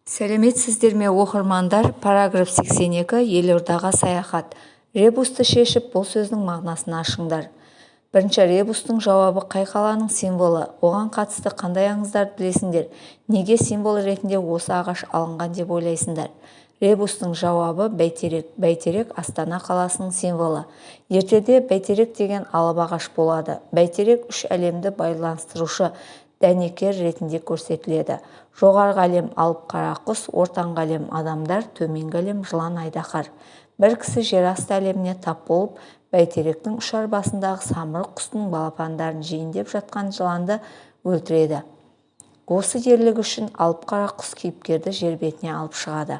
Сәлеметсіздер ме оқырмандар? Параграф 82 елордаға саяхат. Ребусты шешіп, бұл сөздің мағынасын ашыңдар. Бірінші, ребустың жауабы қай қаланың символы? Оған қатысты қандай аңыздарды білесіңдер? Неге символ ретінде осы ағаш алынған деп ойлайсыңдар? Ребустың жауабы бәйтерек. Бәйтерек Астана қаласының символы. Ертеде бәйтерек деген алып ағаш болады. Бәйтерек үш әлемді байланыстырушы дәнекер ретінде көрсетіледі. Жоғарғы әлем алып қара құс, ортаңғы әлем адамдар, төменгі әлем жылан айдаһар. Бір кісі жер асты әлеміне тап болып, бәйтеректің ұшар басындағы самұрық құстың балапандарын жейін деп жатқан жыланды өлтіреді. Осы ерлігі үшін алып қара құс кейіпкерді жер бетіне алып шығады.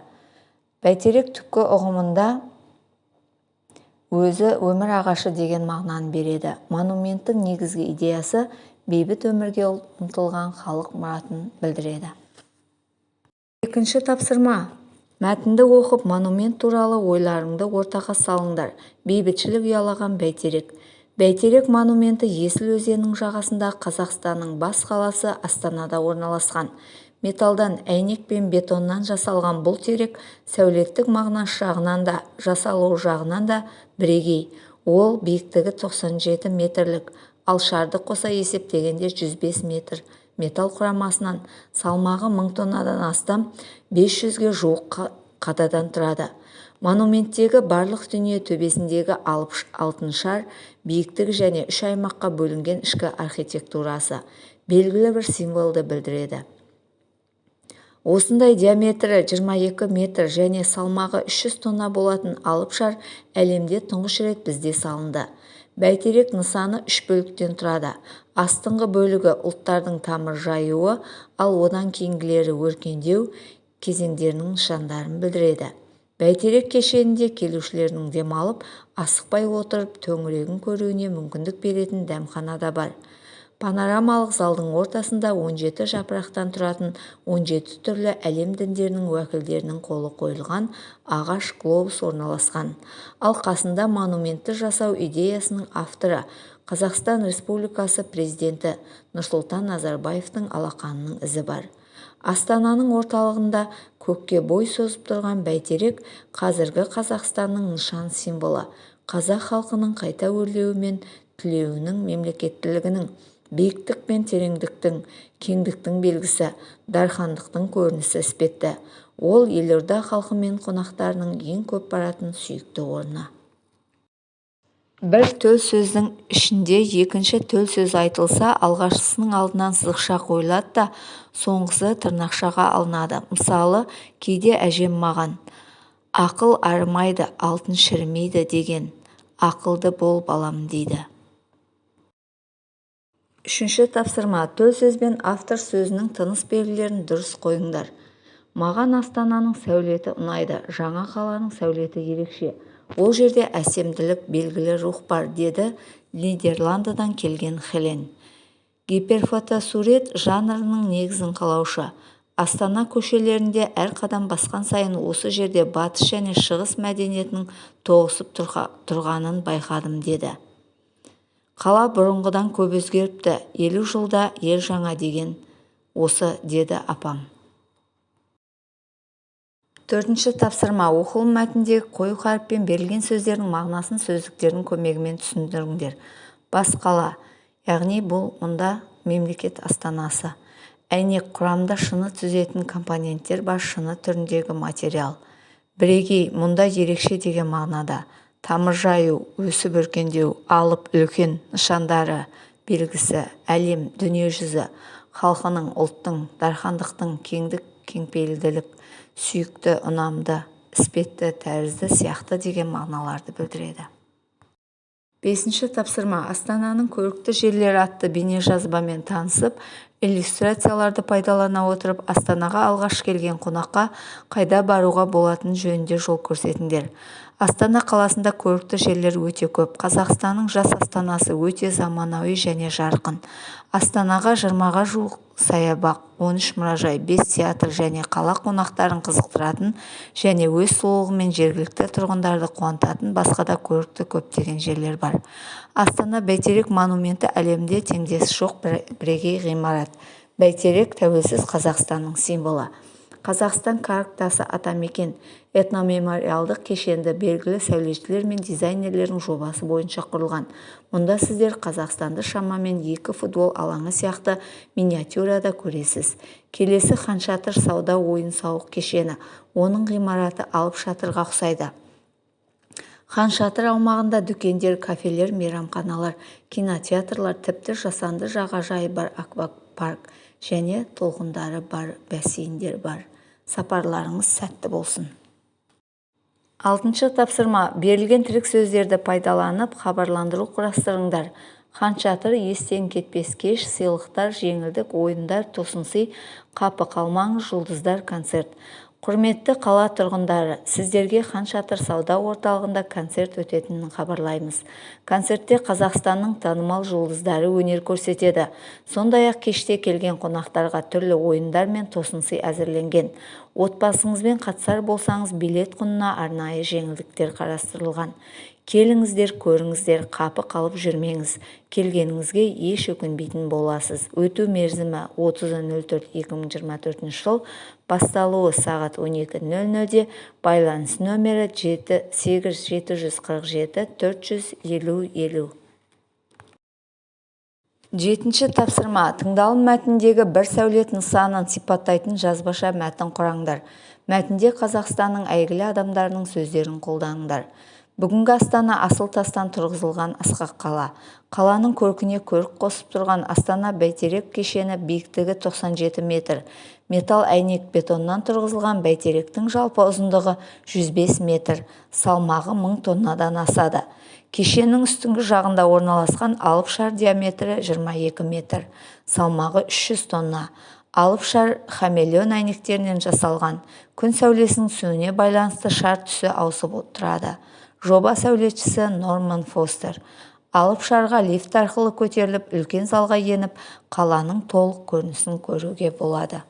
Бәйтерек түпкі ұғымында өзі өмір ағашы деген мағынаны береді. Монументтің негізгі идеясы бейбіт өмірге ұмтылған халық мұратын білдіреді. Екінші тапсырма. Мәтінді оқып, монумент туралы ойларыңды ортаға салыңдар. Бейбітшілік ұялаған бәйтерек. Бәйтерек монументі Есіл өзенінің жағасында Қазақстанның бас қаласы Астанада орналасқан. Металдан, әйнек пен бетоннан жасалған бұл терек сәулеттік мағынасы жағынан да, жасалу жағынан да бірегей. Ол биіктігі 97 метрлік, ал шарды қоса есептегенде 105 метр. Металл құрамасынан салмағы 1000 тоннадан астам 500-ге жуық қададан тұрады. Монументтегі барлық дүние төбесіндегі алтын шар, биіктігі және үш аймаққа бөлінген ішкі архитектурасы белгілі бір символды білдіреді. Осындай диаметрі 22 метр және салмағы 300 тонна болатын алып шар әлемде тұңғыш рет бізде салынды. Бәйтерек нысаны 3 бөліктен тұрады. Астыңғы бөлігі ұлттардың тамыр жаюы, ал одан кейінгілері өркендеу кезеңдерінің нышандарын білдіреді. Бәйтерек кешенінде келушілердің демалып, асықпай отырып төңірегін көруіне мүмкіндік беретін дәмхана да бар. Панорамалық залдың ортасында 17 жапырақтан тұратын 17 түрлі әлем діндерінің уәкілдерінің қолы қойылған ағаш глобус орналасқан. Ал қасында монументті жасау идеясының авторы Қазақстан Республикасы президенті Нұрсұлтан Назарбаевтың алақанының ізі бар. Астананың орталығында көкке бой созып тұрған бәйтерек қазіргі Қазақстанның нышан символы, қазақ халқының қайта өрлеуі мен түлеуінің, мемлекеттілігінің, биіктік пен тереңдіктің, кеңдіктің белгісі, дархандықтың көрінісі іспетті. Ол елорда халқы мен қонақтарының ең көп баратын сүйікті орны. Бір төл сөздің ішінде екінші төл сөз айтылса, алғашқысының алдынан сызықша қойылады да, соңғысы тырнақшаға алынады. Мысалы, кейде әжем маған «Ақыл арымайды, алтын шірімейді» деген, «Ақылды бол балам» дейді. Үшінші тапсырма. Төл сөз бен автор сөзінің тыныс белгілерін дұрыс қойыңдар. Маған Астананың сәулеті ұнайды, жаңа қаланың сәулеті ерекше. Ол жерде әсемділік, белгілі рух бар, деді Нидерландыдан келген Хелен. Гиперфотосурет жанрының негізін қалаушы. Астана көшелерінде әр қадам басқан сайын осы жерде батыс және шығыс мәдениетінің тоғысып тұрғанын байқадым, деді. Қала бұрынғыдан көп өзгеріпті, 50 жылда ел жаңа деген осы, деді апам. Төртінші тапсырма. Оқылым мәтіндегі қою қаріппен берілген сөздердің мағынасын сөздіктердің көмегімен түсіндіріңдер. Бас қала, яғни бұл мұнда мемлекет астанасы. Әйнек, құрамда шыны түзетін компоненттер бар, шыны түріндегі материал. Бірегей, мұнда ерекше деген мағынада. Тамыр жаю, өсіп өркендеу, алып, үлкен, нышандары, белгісі, әлем, дүние жүзі, халқының, ұлттың, дархандықтың, кеңдік, кеңпейілділік, сүйікті, ұнамды, іспетті, тәрізді, сияқты деген мағыналарды білдіреді. Бесінші тапсырма. Астананың көрікті жерлері атты бейнежазбамен танысып, иллюстрацияларды пайдалана отырып, Астанаға алғаш келген қонаққа қайда баруға болатын жөнінде жол көрсетіңдер. Астана қаласында көрікті жерлер өте көп. Қазақстанның жас астанасы өте заманауи және жарқын. Астанаға 20-ға жуық саябақ, 13 мұражай, 5 театр және қала қонақтарын қызықтыратын және өз сұлулығымен жергілікті тұрғындарды қуантатын басқа да көрікті көптеген жерлер бар. Астана бәйтерек монументі әлемде теңдесі жоқ бірегей ғимарат. Бәйтерек тәуелсіз Қазақстанның символы. Қазақстан картасы атамекен этномемориалдық кешенді белгілі сәулетшілер мен дизайнерлердің жобасы бойынша құрылған. Мұнда сіздер Қазақстанды шамамен 2 футбол алаңы сияқты миниатюрада көресіз. Келесі Хан Шатыр сауда ойын-сауық кешені. Оның ғимараты алып шатырға ұқсайды. Хан Шатыр аумағында дүкендер, кафелер, мейрамханалар, кинотеатрлар, тіпті жасанды жағажайы бар аквапарк және толқындары бар бассейндер бар. Сапарларыңыз сәтті болсын. 6-шы тапсырма. Берілген тірек сөздерді пайдаланып хабарландыру құрастырыңдар. Хан Шатыр естен кетпес кеш, сыйлықтар, жеңілдік, ойындар, тосынсый, қапы қалмаңыз, жұлдыздар, концерт. Құрметті қала тұрғындары, сіздерге Хан Шатыр сауда орталығында концерт өтетінін хабарлаймыз. Концертте Қазақстанның танымал жұлдыздары өнер көрсетеді. Сондай-ақ кеште келген қонақтарға түрлі ойындар мен тосынсый әзірленген. Отбасыңызбен қатысар болсаңыз, билет құнына арнайы жеңілдіктер қарастырылған. Келіңіздер, көріңіздер, қапы қалып жүрмеңіз. Келгеніңізге еш өкінбейтін боласыз. Өту мерзімі 30.04.2024 жыл, басталуы сағат 12:00-де, байланыс нөмері 74747 450 50. 7-ші тапсырма. Тыңдалым мәтіндегі бір сәулет нысанын сипаттайтын жазбаша мәтін құраңдар. Мәтінде Қазақстанның әйгілі адамдарының сөздерін қолданыңдар. Бүгінгі Астана асыл тастан тұрғызылған асқақ қала. Қаланың көркіне көрік қосып тұрған Астана бәйтерек кешені биіктігі 97 метр. Металл әйнек бетоннан тұрғызылған бәйтеректің жалпы ұзындығы 105 метр. Салмағы 1000 тоннадан асады. Кешеннің үстіңгі жағында орналасқан алып шар диаметрі 22 метр. Салмағы 300 тонна. Алып шар хамелеон әйнектерінен жасалған. Күн сәулесінің түсуіне байланысты шар түсі ауысып тұрады. Жоба сәулетшісі Норман Фостер. Алып шарға лифт арқылы көтеріліп, үлкен залға еніп, қаланың толық көрінісін көруге болады.